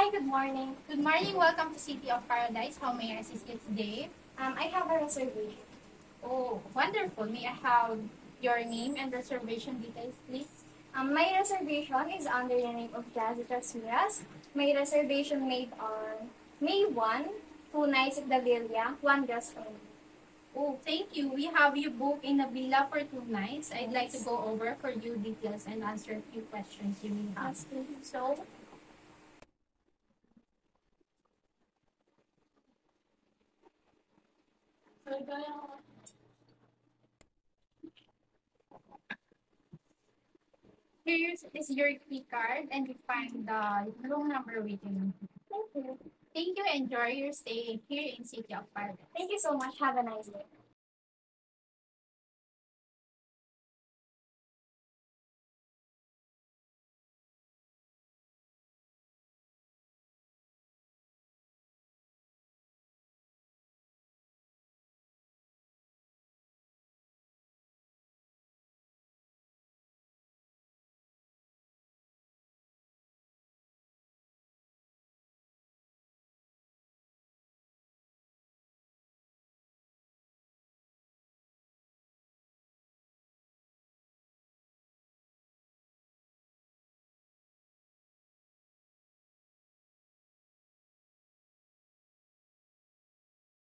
Hi, good morning. Good morning. Welcome to City of Paradise. How may I assist you today? I have a reservation. Oh, wonderful. May I have your name and reservation details, please? My reservation is under the name of Jazzy Miras. My reservation made on May 1, 2 nights at the Villa, 1 guest only. Oh, thank you. We have you booked in a villa for 2 nights. I'd like to go over for you details and answer a few questions you may have. Yes, please. So, here is your key card and you find the room number waiting. Thank you. Thank you. Enjoy your stay here in City of Paradise. Thank you so much. Have a nice day.